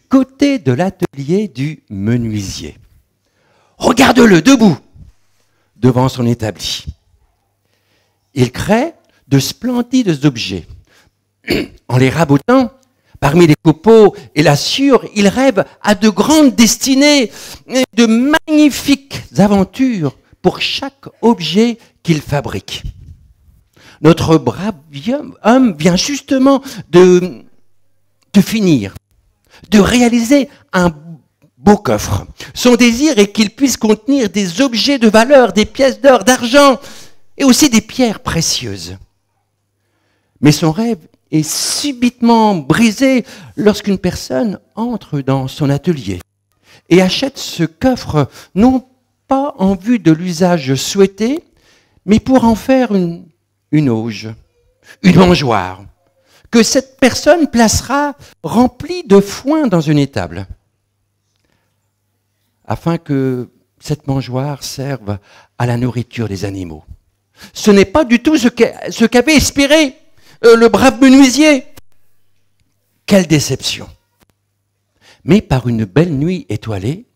côté de l'atelier du menuisier. Regarde-le debout devant son établi. Il crée de splendides objets. En les rabotant, parmi les copeaux et la sciure, il rêve à de grandes destinées, de magnifiques aventures pour chaque objet qu'il fabrique. Notre brave homme vient justement de finir, de réaliser un beau coffre. Son désir est qu'il puisse contenir des objets de valeur, des pièces d'or, d'argent et aussi des pierres précieuses. Mais son rêve est subitement brisé lorsqu'une personne entre dans son atelier et achète ce coffre non pas en vue de l'usage souhaité, mais pour en faire une auge, une mangeoire, que cette personne placera remplie de foin dans une étable, afin que cette mangeoire serve à la nourriture des animaux. Ce n'est pas du tout ce qu'avait espéré le brave menuisier. Quelle déception! Mais par une belle nuit étoilée,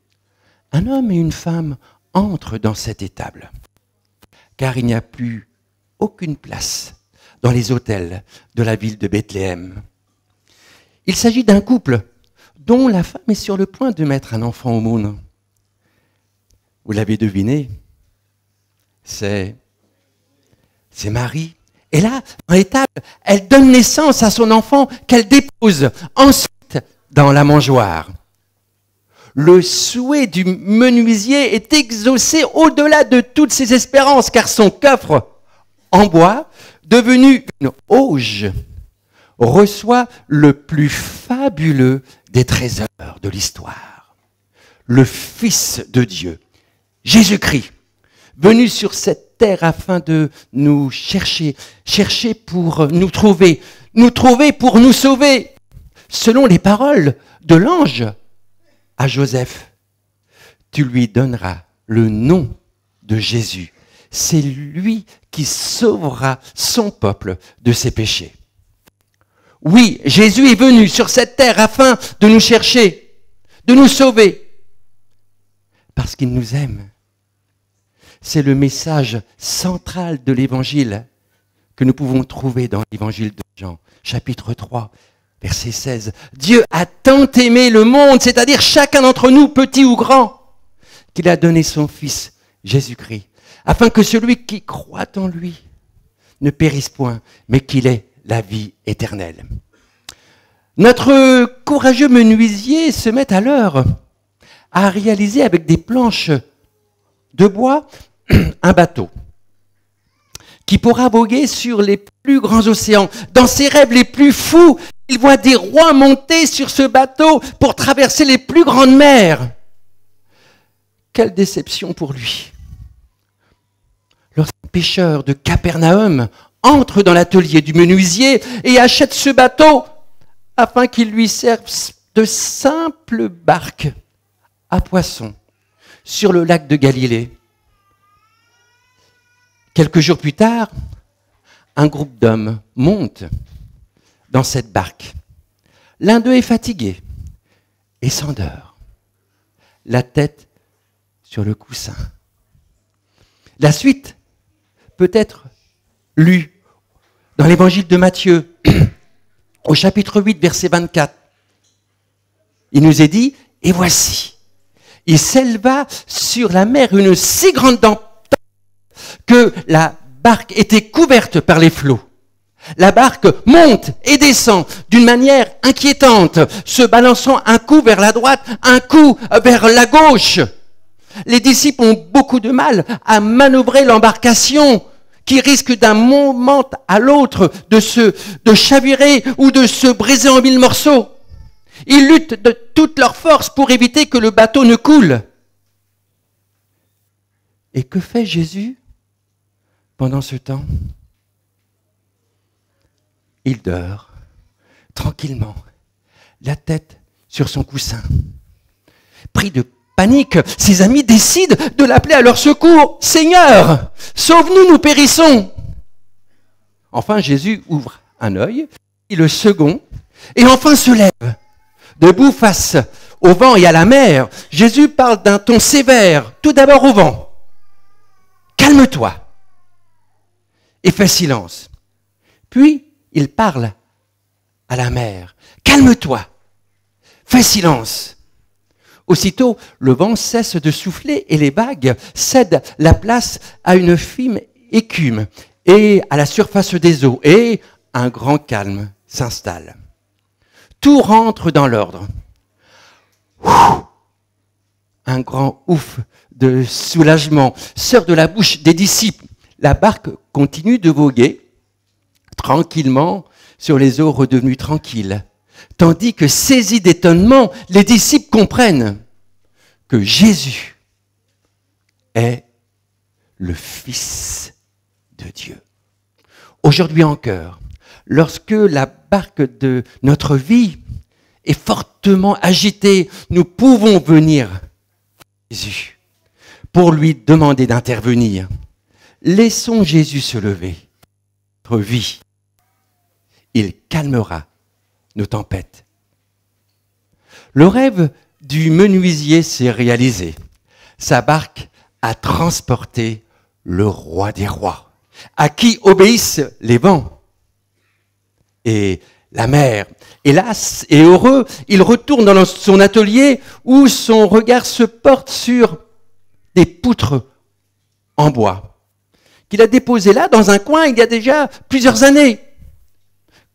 un homme et une femme entrent dans cette étable, car il n'y a plus aucune place dans les hôtels de la ville de Bethléem. Il s'agit d'un couple dont la femme est sur le point de mettre un enfant au monde. Vous l'avez deviné, c'est Marie. Et là, dans l'étable, elle donne naissance à son enfant qu'elle dépose ensuite dans la mangeoire. Le souhait du menuisier est exaucé au-delà de toutes ses espérances, car son coffre en bois, devenu une auge, reçoit le plus fabuleux des trésors de l'histoire. Le Fils de Dieu, Jésus-Christ, venu sur cette terre afin de nous chercher pour nous trouver pour nous sauver, selon les paroles de l'ange à Joseph. Tu lui donneras le nom de Jésus. C'est lui qui sauvera son peuple de ses péchés. Oui, Jésus est venu sur cette terre afin de nous chercher, de nous sauver, parce qu'il nous aime. C'est le message central de l'évangile que nous pouvons trouver dans l'évangile de Jean, chapitre 3, verset 16. Dieu a tant aimé le monde, c'est-à-dire chacun d'entre nous, petit ou grand, qu'il a donné son Fils, Jésus-Christ, afin que celui qui croit en lui ne périsse point, mais qu'il ait la vie éternelle. Notre courageux menuisier se met alors à réaliser avec des planches de bois un bateau qui pourra voguer sur les plus grands océans. Dans ses rêves les plus fous, il voit des rois monter sur ce bateau pour traverser les plus grandes mers. Quelle déception pour lui! Lorsqu'un pêcheur de Capernaum entre dans l'atelier du menuisier et achète ce bateau afin qu'il lui serve de simple barque à poissons sur le lac de Galilée. Quelques jours plus tard, un groupe d'hommes monte dans cette barque. L'un d'eux est fatigué et s'endort, la tête sur le coussin. La suite peut être lue dans l'évangile de Matthieu, au chapitre 8, verset 24. Il nous est dit, et voici, il s'éleva sur la mer une si grande tempête que la barque était couverte par les flots. La barque monte et descend d'une manière inquiétante, se balançant un coup vers la droite, un coup vers la gauche. Les disciples ont beaucoup de mal à manœuvrer l'embarcation qui risque d'un moment à l'autre de chavirer ou de se briser en mille morceaux. Ils luttent de toute leur force pour éviter que le bateau ne coule. Et que fait Jésus pendant ce temps? Il dort tranquillement, la tête sur son coussin. Pris de panique, ses amis décident de l'appeler à leur secours. « Seigneur, sauve-nous, nous périssons !» Enfin, Jésus ouvre un œil, et le second, et enfin se lève, Debout face au vent et à la mer, Jésus parle d'un ton sévère, tout d'abord au vent. Calme-toi et fais silence. Puis, il parle à la mer. Calme-toi, fais silence. Aussitôt, le vent cesse de souffler et les vagues cèdent la place à une fine écume et à la surface des eaux, et un grand calme s'installe. Tout rentre dans l'ordre. Un grand ouf de soulagement sort de la bouche des disciples. La barque continue de voguer tranquillement sur les eaux redevenues tranquilles, tandis que, saisis d'étonnement, les disciples comprennent que Jésus est le Fils de Dieu. Aujourd'hui encore, lorsque la barque de notre vie est fortement agitée, nous pouvons venir à Jésus pour lui demander d'intervenir. Laissons Jésus se lever. Notre vie, il calmera nos tempêtes. Le rêve du menuisier s'est réalisé. Sa barque a transporté le roi des rois, à qui obéissent les vents et la mer. Hélas et heureux, il retourne dans son atelier où son regard se porte sur des poutres en bois qu'il a déposées là dans un coin il y a déjà plusieurs années.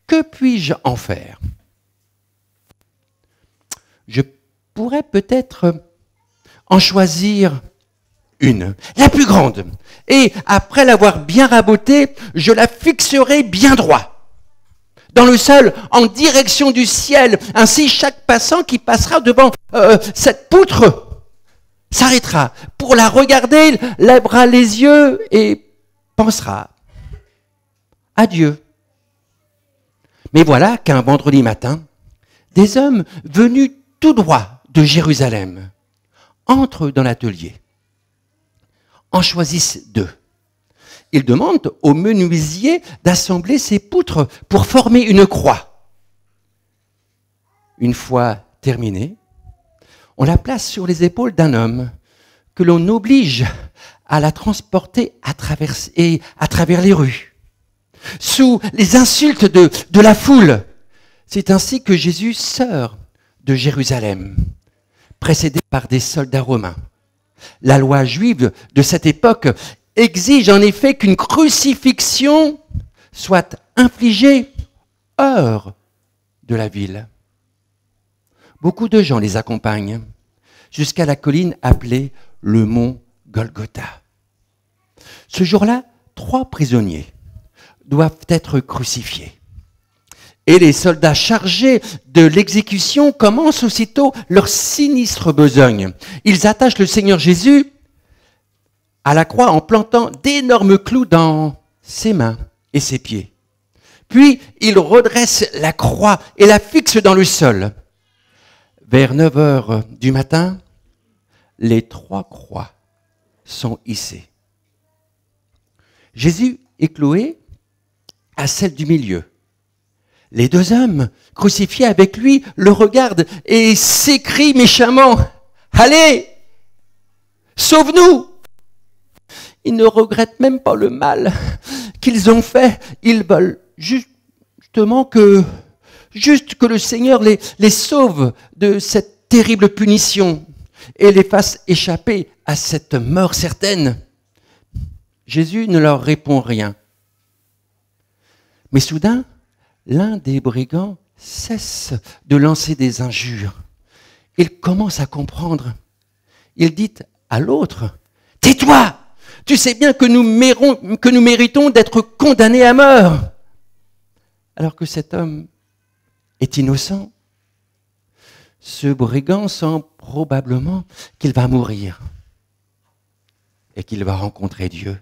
Que puis-je en faire? Je pourrais peut-être en choisir une, la plus grande, et après l'avoir bien rabotée, je la fixerai bien droit, dans le sol, en direction du ciel. Ainsi, chaque passant qui passera devant cette poutre s'arrêtera pour la regarder, lèvera les yeux et pensera à Dieu. Mais voilà qu'un vendredi matin, des hommes venus tout droit de Jérusalem entrent dans l'atelier, en choisissent deux. Ils demandent au menuisier d'assembler ces poutres pour former une croix. Une fois terminée, on la place sur les épaules d'un homme que l'on oblige à la transporter à travers les rues, sous les insultes de la foule. C'est ainsi que Jésus sort de Jérusalem, précédé par des soldats romains. La loi juive de cette époque exige en effet qu'une crucifixion soit infligée hors de la ville. Beaucoup de gens les accompagnent jusqu'à la colline appelée le mont Golgotha. Ce jour-là, 3 prisonniers doivent être crucifiés. Et les soldats chargés de l'exécution commencent aussitôt leur sinistre besogne. Ils attachent le Seigneur Jésus à la croix en plantant d'énormes clous dans ses mains et ses pieds. Puis, ils redressent la croix et la fixent dans le sol. Vers 9 heures du matin, les 3 croix sont hissées. Jésus est cloué à celle du milieu. Les 2 hommes crucifiés avec lui le regardent et s'écrient méchamment « Allez, sauve-nous !» Ils ne regrettent même pas le mal qu'ils ont fait. Ils veulent justement que le Seigneur les sauve de cette terrible punition et les fasse échapper à cette mort certaine. Jésus ne leur répond rien. Mais soudain, l'un des brigands cesse de lancer des injures. Il commence à comprendre. Il dit à l'autre, « Tais-toi! Tu sais bien que nous méritons d'être condamnés à mort. » Alors que cet homme est innocent, ce brigand sent probablement qu'il va mourir et qu'il va rencontrer Dieu.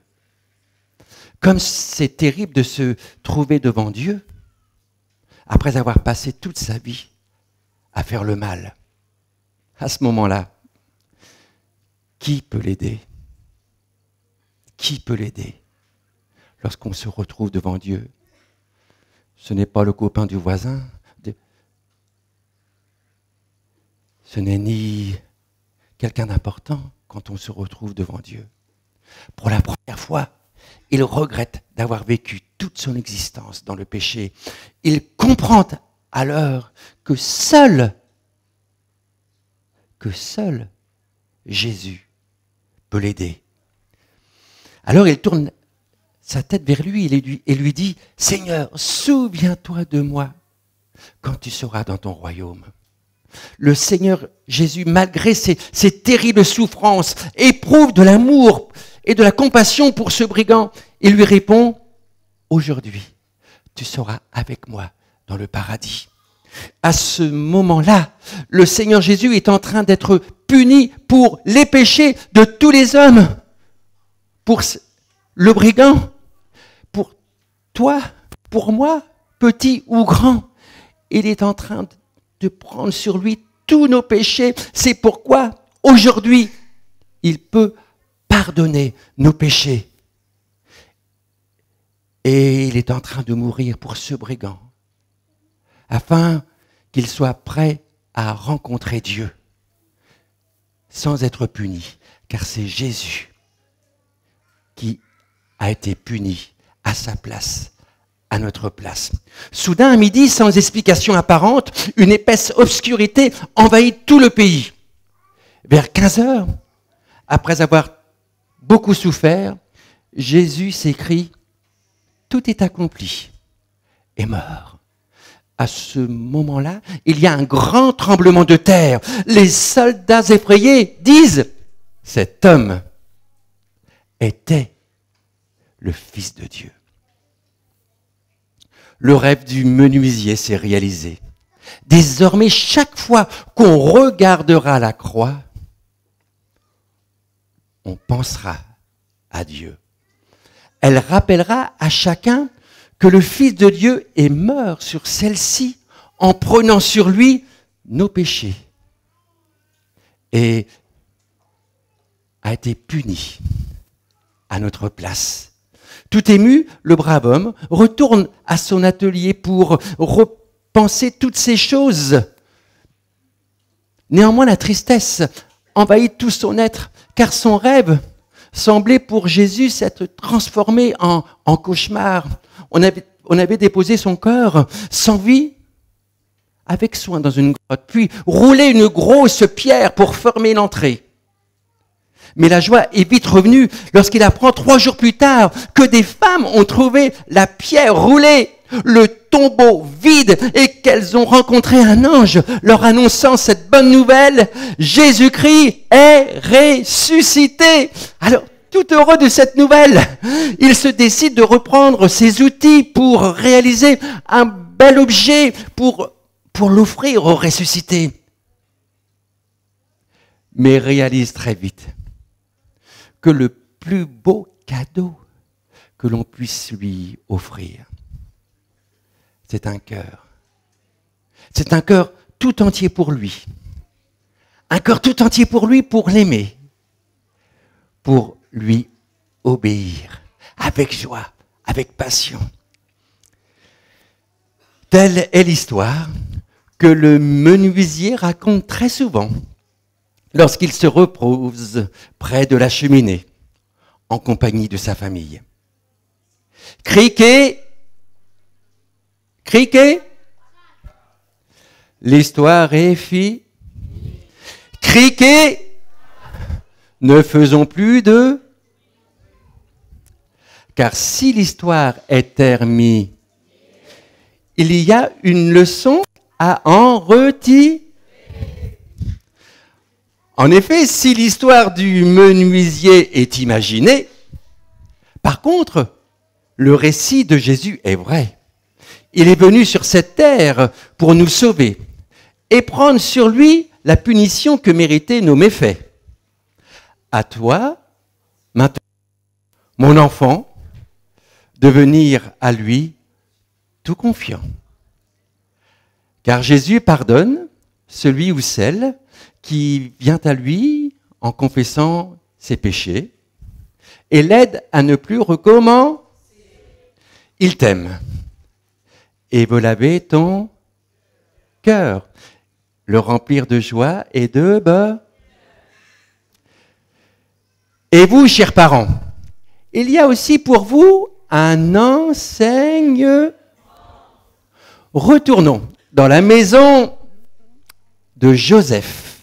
Comme c'est terrible de se trouver devant Dieu après avoir passé toute sa vie à faire le mal. À ce moment-là, qui peut l'aider? Qui peut l'aider lorsqu'on se retrouve devant Dieu? Ce n'est pas le copain du voisin. Ce n'est ni quelqu'un d'important quand on se retrouve devant Dieu. Pour la première fois, il regrette d'avoir vécu toute son existence dans le péché. Il comprend alors que seul Jésus peut l'aider. Alors il tourne sa tête vers lui et lui dit « Seigneur, souviens-toi de moi quand tu seras dans ton royaume. » Le Seigneur Jésus, malgré ses terribles souffrances, éprouve de l'amour et de la compassion pour ce brigand. Il lui répond « Aujourd'hui, tu seras avec moi dans le paradis. » À ce moment-là, le Seigneur Jésus est en train d'être puni pour les péchés de tous les hommes. Pour le brigand, pour toi, pour moi, petit ou grand. Il est en train de prendre sur lui tous nos péchés. C'est pourquoi, aujourd'hui, il peut pardonner nos péchés. Et il est en train de mourir pour ce brigand, afin qu'il soit prêt à rencontrer Dieu, sans être puni, car c'est Jésus qui a été puni à sa place, à notre place. Soudain, à midi, sans explication apparente, une épaisse obscurité envahit tout le pays. Vers 15 heures, après avoir beaucoup souffert, Jésus s'écrie « Tout est accompli » et meurt. À ce moment-là, il y a un grand tremblement de terre. Les soldats effrayés disent « Cet homme était le Fils de Dieu. » Le rêve du menuisier s'est réalisé. Désormais, chaque fois qu'on regardera la croix, on pensera à Dieu. Elle rappellera à chacun que le Fils de Dieu est mort sur celle-ci en prenant sur lui nos péchés et a été puni à notre place. Tout ému, le brave homme retourne à son atelier pour repenser toutes ces choses. Néanmoins, la tristesse envahit tout son être, car son rêve semblait pour Jésus s'être transformé en cauchemar. On avait déposé son corps sans vie avec soin dans une grotte, puis roulé une grosse pierre pour fermer l'entrée. Mais la joie est vite revenue lorsqu'il apprend 3 jours plus tard que des femmes ont trouvé la pierre roulée, le tombeau vide et qu'elles ont rencontré un ange leur annonçant cette bonne nouvelle. Jésus-Christ est ressuscité. Alors, tout heureux de cette nouvelle, il se décide de reprendre ses outils pour réaliser un bel objet pour l'offrir au ressuscité. Mais réalise très vite que le plus beau cadeau que l'on puisse lui offrir, c'est un cœur. C'est un cœur tout entier pour lui. Un cœur tout entier pour lui, pour l'aimer. Pour lui obéir avec joie, avec passion. Telle est l'histoire que le menuisier raconte très souvent lorsqu'il se repose près de la cheminée, en compagnie de sa famille. Criquet, criquet, l'histoire est finie. Criquet, ne faisons plus de... Car si l'histoire est terminée, il y a une leçon à en retirer. En effet, si l'histoire du menuisier est imaginée, par contre, le récit de Jésus est vrai. Il est venu sur cette terre pour nous sauver et prendre sur lui la punition que méritaient nos méfaits. À toi, maintenant, mon enfant, de venir à lui tout confiant. Car Jésus pardonne celui ou celle qui vient à lui en confessant ses péchés et l'aide à ne plus recommencer. Il t'aime et veut laver ton cœur. le remplir de joie et de bonheur. Et vous, chers parents, il y a aussi pour vous un enseignement. Retournons dans la maison de Joseph,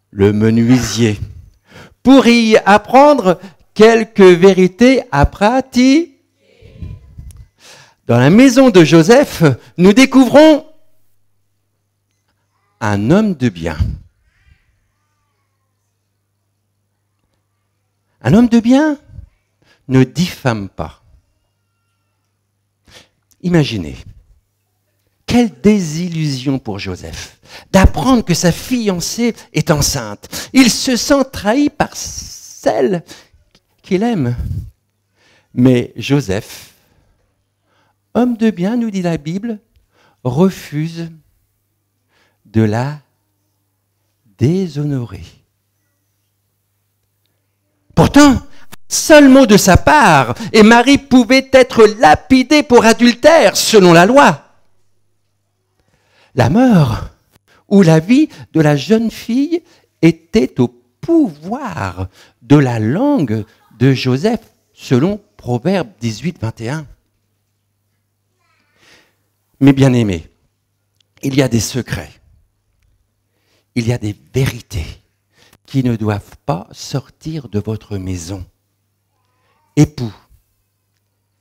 le menuisier, pour y apprendre quelques vérités à pratiquer. Dans la maison de Joseph, nous découvrons un homme de bien. Un homme de bien ne diffame pas. Imaginez, quelle désillusion pour Joseph d'apprendre que sa fiancée est enceinte. Il se sent trahi par celle qu'il aime. Mais Joseph, homme de bien, nous dit la Bible, refuse de la déshonorer. Pourtant, seul mot de sa part, et Marie pouvait être lapidée pour adultère selon la loi. La mort ou la vie de la jeune fille était au pouvoir de la langue de Joseph, selon Proverbe 18, 21. Mes bien-aimés, il y a des secrets, il y a des vérités qui ne doivent pas sortir de votre maison. Époux,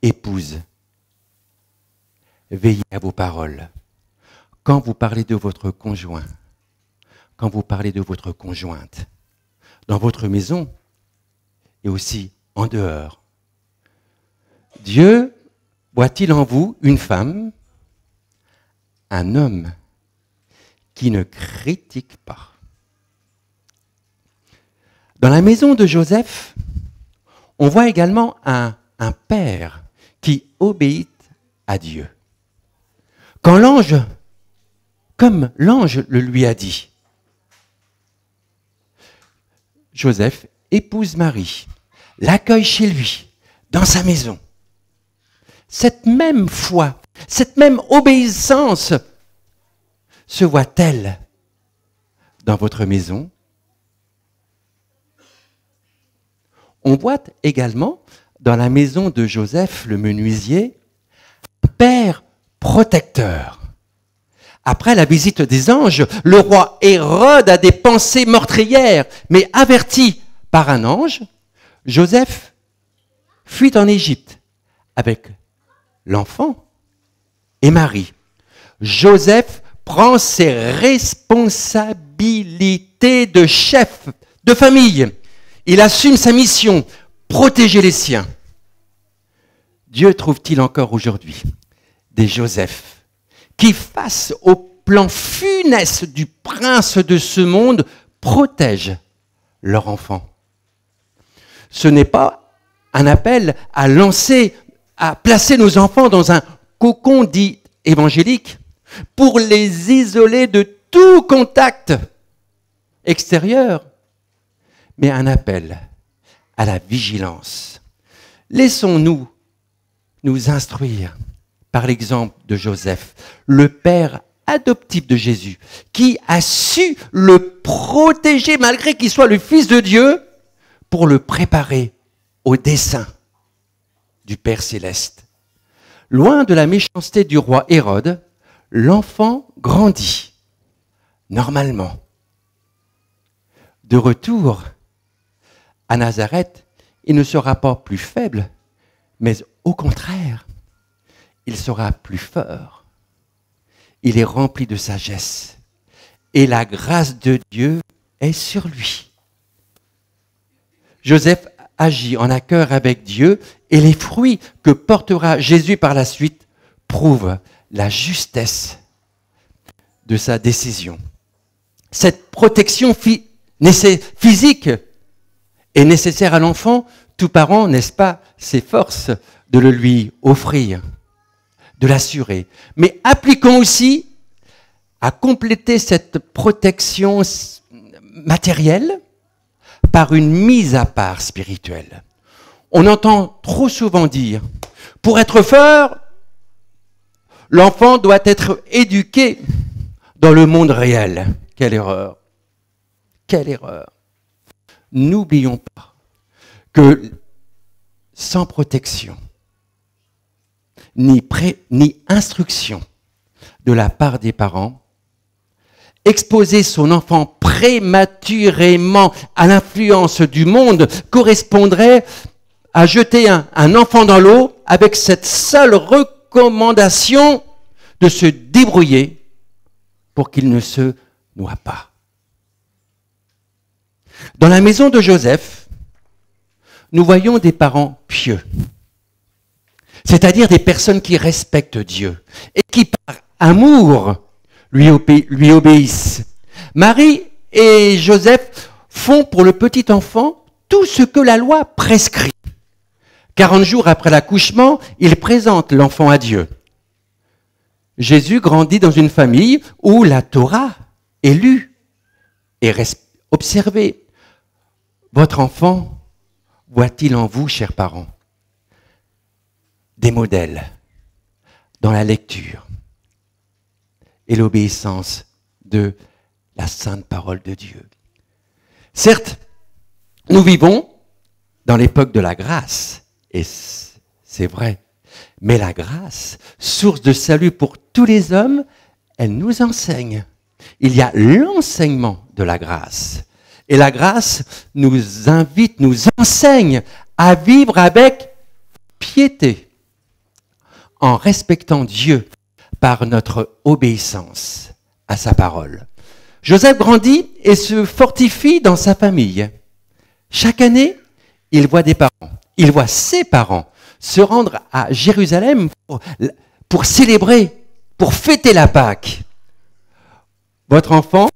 épouse, veillez à vos paroles. Quand vous parlez de votre conjoint, quand vous parlez de votre conjointe, dans votre maison et aussi en dehors, Dieu voit-il en vous une femme, un homme qui ne critique pas? Dans la maison de Joseph, on voit également un père qui obéit à Dieu. Quand l'ange, comme l'ange le lui a dit, Joseph épouse Marie, l'accueille chez lui, dans sa maison. Cette même foi, cette même obéissance se voit-elle dans votre maison? On voit également dans la maison de Joseph, le menuisier, un père protecteur. Après la visite des anges, le roi Hérode a des pensées meurtrières, mais averti par un ange, Joseph fuit en Égypte avec l'enfant et Marie. Joseph prend ses responsabilités de chef de famille. Il assume sa mission, protéger les siens. Dieu trouve-t-il encore aujourd'hui des Joseph qui, face au plan funeste du prince de ce monde, protègent leur enfant? Ce n'est pas un appel à placer nos enfants dans un cocon dit évangélique pour les isoler de tout contact extérieur, mais un appel à la vigilance. Laissons-nous nous instruire par l'exemple de Joseph, le père adoptif de Jésus, qui a su le protéger malgré qu'il soit le Fils de Dieu, pour le préparer au dessein du Père céleste. Loin de la méchanceté du roi Hérode, l'enfant grandit normalement. De retour à Nazareth, il ne sera pas plus faible, mais au contraire, il sera plus fort. Il est rempli de sagesse et la grâce de Dieu est sur lui. Joseph agit en accord avec Dieu et les fruits que portera Jésus par la suite prouvent la justesse de sa décision. Cette protection physique est nécessaire à l'enfant. Tout parent, n'est-ce pas, s'efforce de le lui offrir, de l'assurer. Mais appliquons aussi à compléter cette protection matérielle par une mise à part spirituelle. On entend trop souvent dire, pour être fort, l'enfant doit être éduqué dans le monde réel. Quelle erreur! Quelle erreur! N'oublions pas que sans protection, ni instruction de la part des parents, exposer son enfant prématurément à l'influence du monde correspondrait à jeter un enfant dans l'eau avec cette seule recommandation de se débrouiller pour qu'il ne se noie pas. Dans la maison de Joseph, nous voyons des parents pieux, c'est-à-dire des personnes qui respectent Dieu et qui, par amour, lui obéissent. Marie et Joseph font pour le petit enfant tout ce que la loi prescrit. 40 jours après l'accouchement, ils présentent l'enfant à Dieu. Jésus grandit dans une famille où la Torah est lue et observée. Votre enfant voit-il en vous, chers parents, des modèles dans la lecture et l'obéissance de la sainte parole de Dieu? Certes, nous vivons dans l'époque de la grâce, et c'est vrai, mais la grâce, source de salut pour tous les hommes, elle nous enseigne. Il y a l'enseignement de la grâce. Et la grâce nous invite, nous enseigne à vivre avec piété, en respectant Dieu par notre obéissance à sa parole. Joseph grandit et se fortifie dans sa famille. Chaque année, il voit des parents, il voit ses parents se rendre à Jérusalem pour célébrer, pour fêter la Pâque. Votre enfant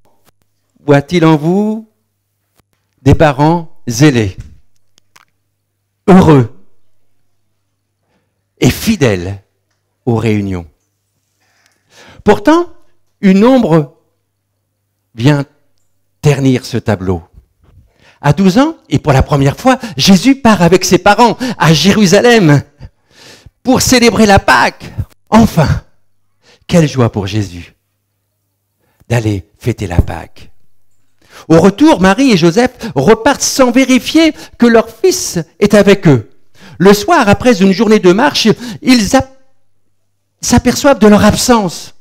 voit-il en vous des parents zélés, heureux et fidèles aux réunions? Pourtant, une ombre vient ternir ce tableau. À 12 ans, et pour la première fois, Jésus part avec ses parents à Jérusalem pour célébrer la Pâque. Enfin, quelle joie pour Jésus d'aller fêter la Pâque. Au retour, Marie et Joseph repartent sans vérifier que leur fils est avec eux. Le soir, après une journée de marche, ils s'aperçoivent de leur absence.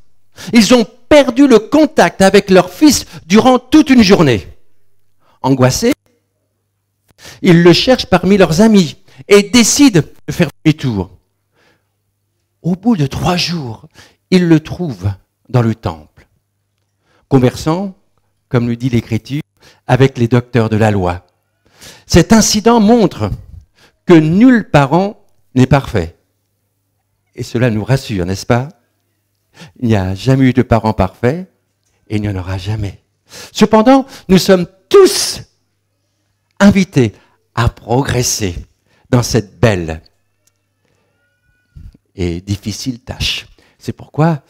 Ils ont perdu le contact avec leur fils durant toute une journée. Angoissés, ils le cherchent parmi leurs amis et décident de faire demi-tour. Au bout de 3 jours, ils le trouvent dans le temple, conversant, comme le dit l'Écriture, avec les docteurs de la loi. Cet incident montre que nul parent n'est parfait. Et cela nous rassure, n'est-ce pas? Il n'y a jamais eu de parents parfaits et il n'y en aura jamais. Cependant, nous sommes tous invités à progresser dans cette belle et difficile tâche. C'est pourquoi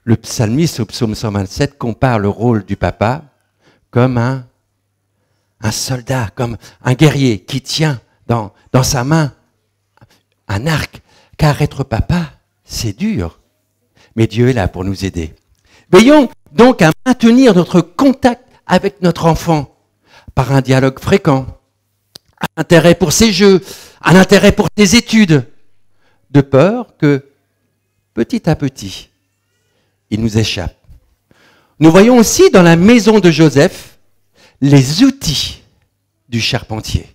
le psalmiste au psaume 127 compare le rôle du papa comme un soldat, comme un guerrier qui tient dans sa main un arc. Car être papa, c'est dur. Mais Dieu est là pour nous aider. Veillons donc à maintenir notre contact avec notre enfant par un dialogue fréquent, un intérêt pour ses jeux, un intérêt pour ses études, de peur que, petit à petit, il nous échappe. Nous voyons aussi dans la maison de Joseph les outils du charpentier.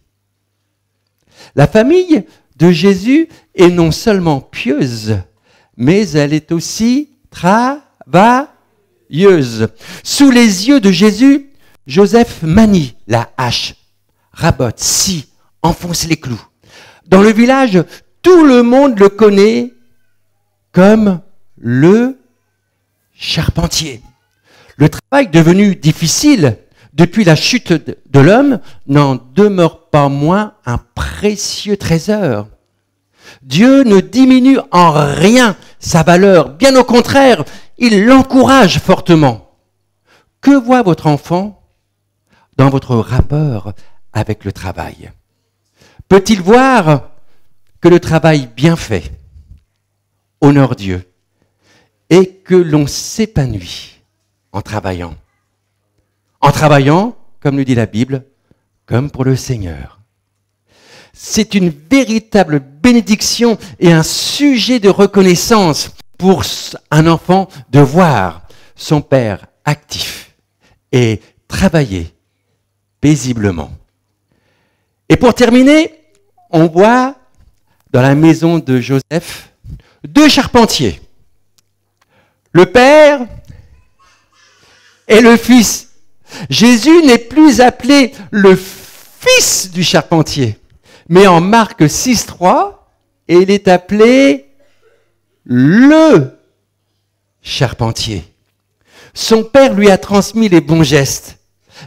La famille de Jésus est non seulement pieuse, mais elle est aussi travailleuse. Sous les yeux de Jésus, Joseph manie la hache, rabote, scie, enfonce les clous. Dans le village, tout le monde le connaît comme le charpentier. Le travail devenu difficile depuis la chute de l'homme n'en demeure pas moins un précieux trésor. Dieu ne diminue en rien sa valeur, bien au contraire, il l'encourage fortement. Que voit votre enfant dans votre rapport avec le travail? Peut-il voir que le travail bien fait honore Dieu et que l'on s'épanouit en travaillant. En travaillant, comme nous dit la Bible, comme pour le Seigneur. C'est une véritable bénédiction et un sujet de reconnaissance pour un enfant de voir son père actif et travailler paisiblement. Et pour terminer, on voit dans la maison de Joseph 2 charpentiers. Le père et le fils. Jésus n'est plus appelé le fils du charpentier, mais en Marc 6,3, il est appelé le charpentier. Son père lui a transmis les bons gestes,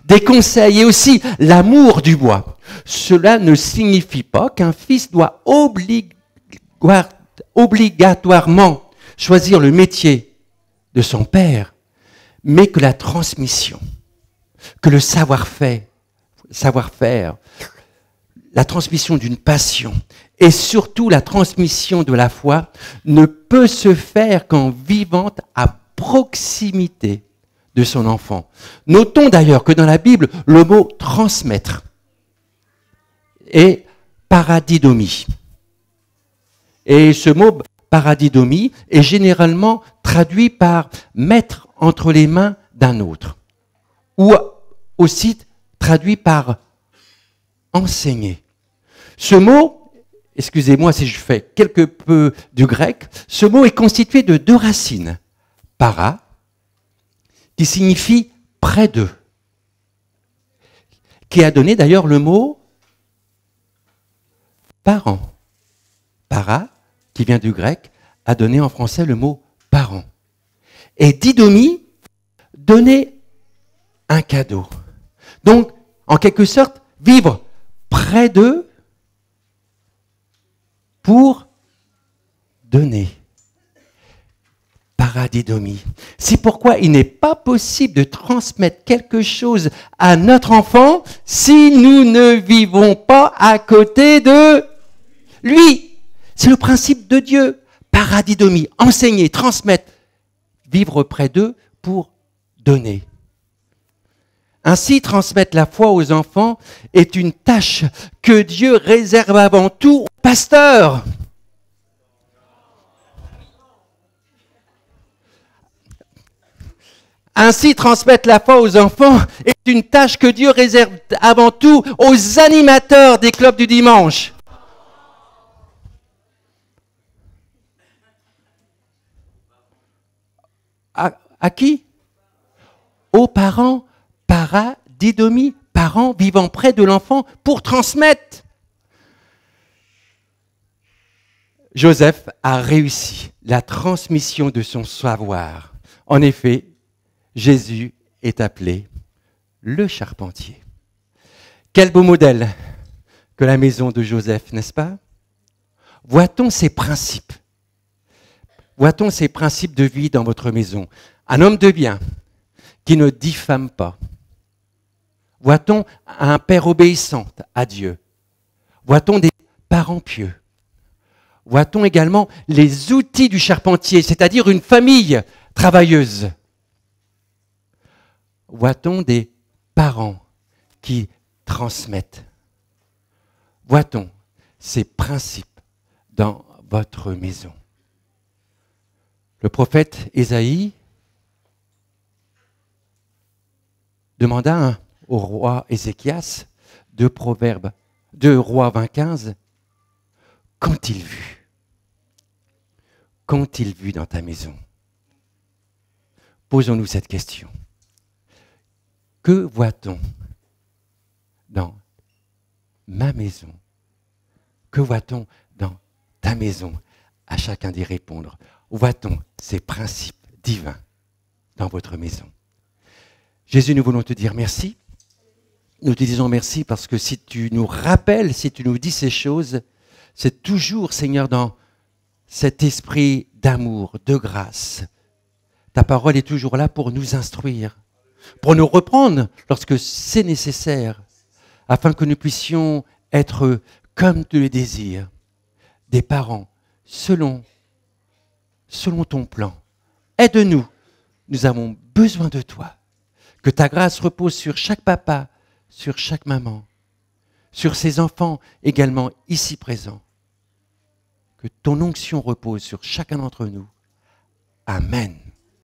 des conseils et aussi l'amour du bois. Cela ne signifie pas qu'un fils doit obligatoirement choisir le métier de son père, mais que la transmission, que le savoir-faire, la transmission d'une passion et surtout la transmission de la foi ne peut se faire qu'en vivant à proximité de son enfant. Notons d'ailleurs que dans la Bible, le mot transmettre est paradidomie. Et ce mot paradidomie est généralement traduit par mettre entre les mains d'un autre, ou aussi traduit par enseigner. Ce mot, excusez-moi si je fais quelque peu du grec, ce mot est constitué de 2 racines. Para, qui signifie près d'eux, qui a donné d'ailleurs le mot parent. Para, qui vient du grec, a donné en français le mot parent. Et didomie, donner un cadeau. Donc, en quelque sorte, vivre près d'eux pour donner. Paradidomie. C'est pourquoi il n'est pas possible de transmettre quelque chose à notre enfant si nous ne vivons pas à côté de lui. C'est le principe de Dieu. Paradidomie, enseigner, transmettre, vivre près d'eux pour donner. Ainsi, transmettre la foi aux enfants est une tâche que Dieu réserve avant tout aux pasteurs. Ainsi, transmettre la foi aux enfants est une tâche que Dieu réserve avant tout aux animateurs des clubs du dimanche. À qui? Aux parents, paradidomie, parents vivant près de l'enfant pour transmettre. Joseph a réussi la transmission de son savoir. En effet, Jésus est appelé le charpentier. Quel beau modèle que la maison de Joseph, n'est-ce pas? Voit-on ces principes? Voit-on ces principes de vie dans votre maison? Un homme de bien qui ne diffame pas. Voit-on un père obéissant à Dieu? Voit-on des parents pieux? Voit-on également les outils du charpentier, c'est-à-dire une famille travailleuse? Voit-on des parents qui transmettent? Voit-on ces principes dans votre maison? Le prophète Ésaïe demanda au roi Ézéchias de Proverbes, de Roi 20:15, qu'ont-ils vu? Qu'ont-ils vu dans ta maison? Posons-nous cette question. Que voit-on dans ma maison? Que voit-on dans ta maison? À chacun d'y répondre. Voit-on ces principes divins dans votre maison? Jésus, nous voulons te dire merci. Nous te disons merci parce que si tu nous rappelles, si tu nous dis ces choses, c'est toujours, Seigneur, dans cet esprit d'amour, de grâce. Ta parole est toujours là pour nous instruire, pour nous reprendre lorsque c'est nécessaire, afin que nous puissions être comme tu le désires, des parents selon ton plan. Aide-nous nous avons besoin de toi. Que ta grâce repose sur chaque papa, sur chaque maman, sur ces enfants également ici présents. Que ton onction repose sur chacun d'entre nous. Amen.